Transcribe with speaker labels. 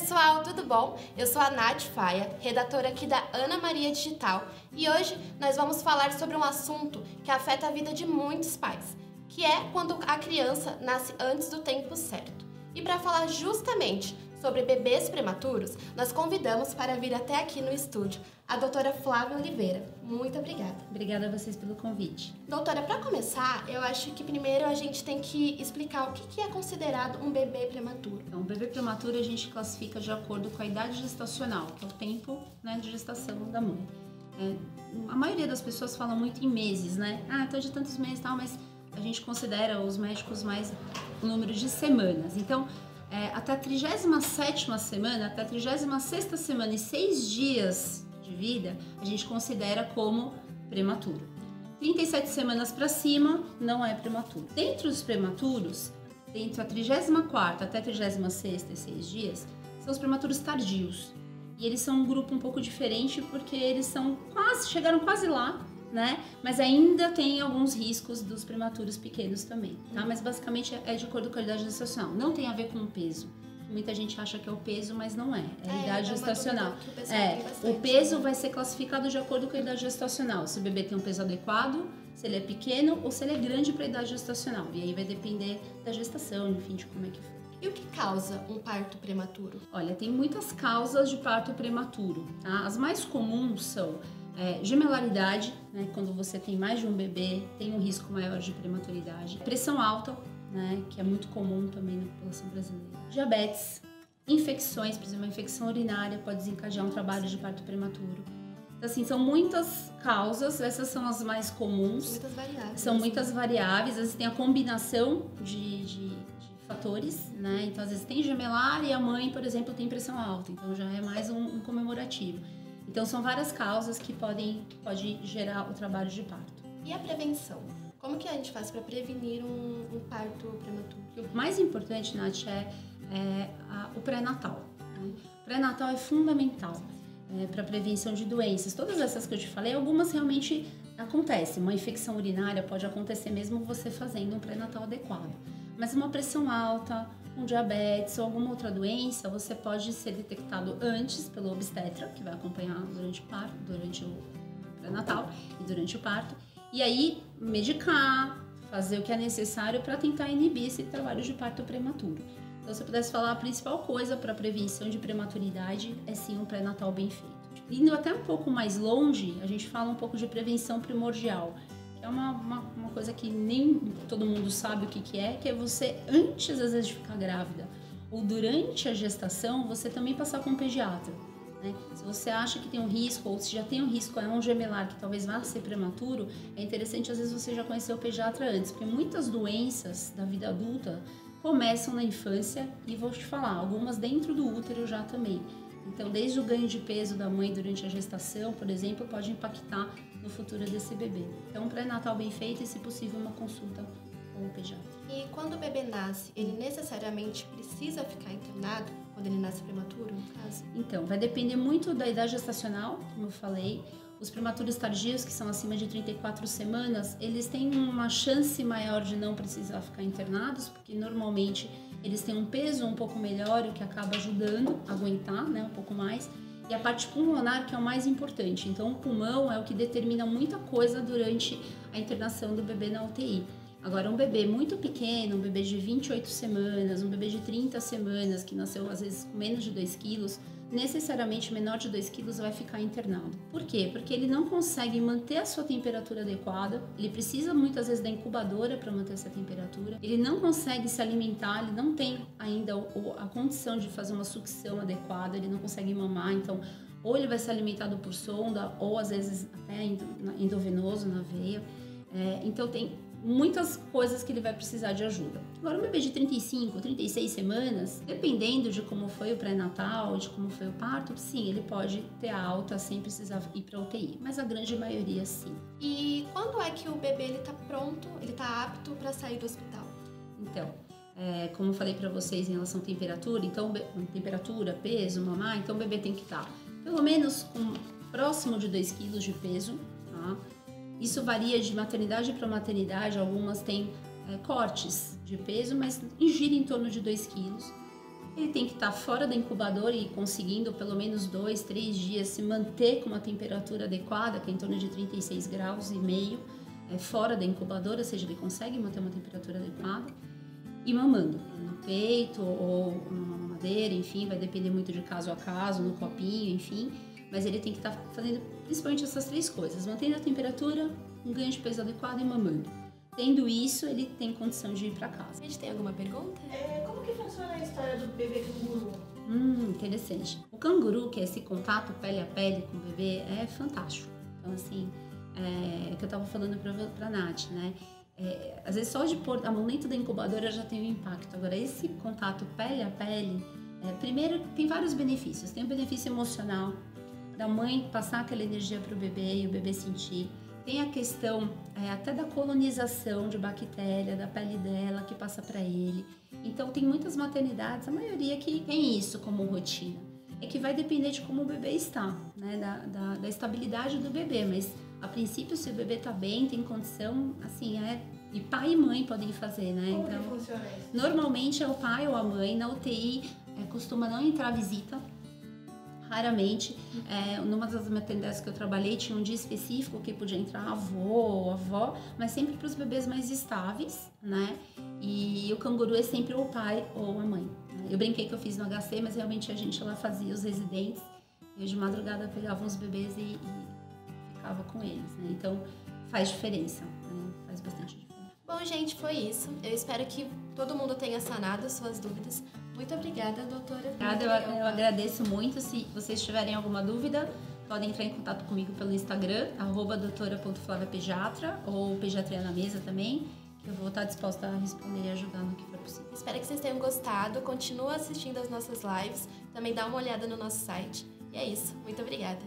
Speaker 1: pessoal, tudo bom? Eu sou a Nath Faia, redatora aqui da Ana Maria Digital, e hoje nós vamos falar sobre um assunto que afeta a vida de muitos pais, que é quando a criança nasce antes do tempo certo. E para falar justamente sobre bebês prematuros, nós convidamos para vir até aqui no estúdio a doutora Flávia Oliveira. Muito obrigada.
Speaker 2: Obrigada a vocês pelo convite.
Speaker 1: Doutora, para começar, eu acho que primeiro a gente tem que explicar o que é considerado um bebê prematuro.
Speaker 2: Então, um bebê prematuro a gente classifica de acordo com a idade gestacional, que é o tempo, de gestação da mãe. A maioria das pessoas fala muito em meses, né? Tô de tantos meses e tal, mas a gente considera, os médicos, mais o número de semanas. Então, até a 37ª semana, até a 36ª semana e 6 dias de vida, a gente considera como prematuro. 37 semanas para cima não é prematuro. Dentre os prematuros, entre a 34ª até a 36ª e 6 dias, são os prematuros tardios. E eles são um grupo um pouco diferente porque eles chegaram quase lá, né? Mas ainda tem alguns riscos dos prematuros pequenos também, tá? Mas basicamente é de acordo com a idade gestacional. Não tem a ver com o peso. Muita gente acha que é o peso, mas não é. É a idade gestacional. O peso vai ser classificado de acordo com a idade gestacional. Se o bebê tem um peso adequado, se ele é pequeno ou se ele é grande para a idade gestacional. E aí vai depender da gestação, enfim, de como é que foi.
Speaker 1: E o que causa um parto prematuro?
Speaker 2: Olha, tem muitas causas de parto prematuro, tá? As mais comuns são gemelaridade, né? Quando você tem mais de um bebê, tem um risco maior de prematuridade. Pressão alta, né? Que é muito comum também na população brasileira. Diabetes, infecções, por exemplo, a infecção urinária pode desencadear um trabalho de parto prematuro. Então, assim, são muitas causas, essas são as mais comuns.
Speaker 1: Muitas variáveis.
Speaker 2: São muitas variáveis, às vezes tem a combinação de fatores, né? Então, às vezes tem gemelar e a mãe, por exemplo, tem pressão alta, então já é mais um comemorativo. Então, são várias causas que pode gerar o trabalho de parto.
Speaker 1: E a prevenção? Como que a gente faz para prevenir um parto prematuro?
Speaker 2: O mais importante, Nath, é o pré-natal. O pré-natal é fundamental para a prevenção de doenças. Todas essas que eu te falei, algumas realmente acontecem. Uma infecção urinária pode acontecer mesmo você fazendo um pré-natal adequado. Mas uma pressão alta, um diabetes ou alguma outra doença, você pode ser detectado antes pelo obstetra, que vai acompanhar durante o parto, durante o pré-natal e durante o parto. E aí, medicar, fazer o que é necessário para tentar inibir esse trabalho de parto prematuro. Então, se eu pudesse falar, a principal coisa para a prevenção de prematuridade é sim um pré-natal bem feito. Indo até um pouco mais longe, a gente fala um pouco de prevenção primordial, que é uma coisa que nem todo mundo sabe o que é você, antes às vezes de ficar grávida ou durante a gestação, você também passar com um pediatra. Se você acha que tem um risco, ou se já tem um risco, é um gemelar que talvez vá ser prematuro, é interessante às vezes você já conhecer o pediatra antes, porque muitas doenças da vida adulta começam na infância e vou te falar, algumas dentro do útero já também. Então, desde o ganho de peso da mãe durante a gestação, por exemplo, pode impactar no futuro desse bebê. Então, um pré-natal bem feito e, se possível, uma consulta com o pediatra.
Speaker 1: E quando o bebê nasce, ele necessariamente precisa ficar internado? Quando ele nasce prematuro, no caso?
Speaker 2: Então, vai depender muito da idade gestacional, como eu falei. Os prematuros tardios, que são acima de 34 semanas, eles têm uma chance maior de não precisar ficar internados, porque normalmente eles têm um peso um pouco melhor, o que acaba ajudando a aguentar, um pouco mais. E a parte pulmonar, que é o mais importante. Então, o pulmão é o que determina muita coisa durante a internação do bebê na UTI. Agora, um bebê muito pequeno, um bebê de 28 semanas, um bebê de 30 semanas, que nasceu às vezes com menos de 2 quilos, necessariamente menor de 2 quilos vai ficar internado. Por quê? Porque ele não consegue manter a sua temperatura adequada, ele precisa muitas vezes da incubadora para manter essa temperatura, ele não consegue se alimentar, ele não tem ainda a condição de fazer uma sucção adequada, ele não consegue mamar, então ou ele vai ser alimentado por sonda, ou às vezes até endovenoso na veia. Então tem muitas coisas que ele vai precisar de ajuda. Agora, um bebê de 35, 36 semanas, dependendo de como foi o pré-natal, de como foi o parto, sim, ele pode ter alta sem precisar ir para UTI, mas a grande maioria sim.
Speaker 1: E quando é que o bebê está pronto, ele está apto para sair do hospital?
Speaker 2: Então, como eu falei para vocês em relação à temperatura, então temperatura, peso, mamar, então o bebê tem que estar pelo menos próximo de 2 kg de peso, tá? Isso varia de maternidade para maternidade, algumas têm cortes de peso, mas gira em torno de 2 quilos. Ele tem que estar fora da incubadora e conseguindo pelo menos 2, 3 dias se manter com uma temperatura adequada, que é em torno de 36 graus e meio, fora da incubadora, ou seja, ele consegue manter uma temperatura adequada. E mamando, no peito ou numa mamadeira, enfim, vai depender muito de caso a caso, no copinho, enfim. Mas ele tem que estar fazendo principalmente essas 3 coisas, mantendo a temperatura, um ganho de peso adequado e mamando. Tendo isso, ele tem condição de ir para casa.
Speaker 1: A gente tem alguma pergunta?
Speaker 3: Como que funciona a história do bebê canguru?
Speaker 2: Interessante. O canguru, que é esse contato pele a pele com o bebê, é fantástico. Então, assim, é que eu tava falando pra Nath, né? Às vezes só de pôr a mão dentro da incubadora já tem um impacto. Agora, esse contato pele a pele, primeiro, tem vários benefícios. Tem o benefício emocional, da mãe passar aquela energia pro bebê e o bebê sentir. Tem a questão até da colonização de bactéria da pele dela que passa para ele. Então tem muitas maternidades, a maioria que tem isso como rotina. É que vai depender de como o bebê está, né? Da estabilidade do bebê, mas a princípio se o bebê está bem, tem condição, assim, e pai e mãe podem fazer, né?
Speaker 3: Como
Speaker 2: então,
Speaker 3: que funciona isso?
Speaker 2: Normalmente é o pai ou a mãe, na UTI costuma não entrar visita. Raramente, numa das maternidades que eu trabalhei tinha um dia específico que podia entrar avô ou avó, mas sempre para os bebês mais estáveis, né? E o canguru é sempre o pai ou a mãe. Né? Eu brinquei que eu fiz no HC, mas realmente a gente lá fazia os residentes. Eu de madrugada pegava os bebês e ficava com eles, né? Então faz diferença, né? Faz bastante diferença.
Speaker 1: Bom, gente, foi isso. Eu espero que todo mundo tenha sanado suas dúvidas. Muito obrigada, doutora.
Speaker 2: Obrigada, eu agradeço muito. Se vocês tiverem alguma dúvida, podem entrar em contato comigo pelo Instagram, @doutora.flaviapediatra ou Pediatria na Mesa também, que eu vou estar disposta a responder e ajudar no que for possível.
Speaker 1: Espero que vocês tenham gostado. Continua assistindo as nossas lives. Também dá uma olhada no nosso site. E é isso. Muito obrigada.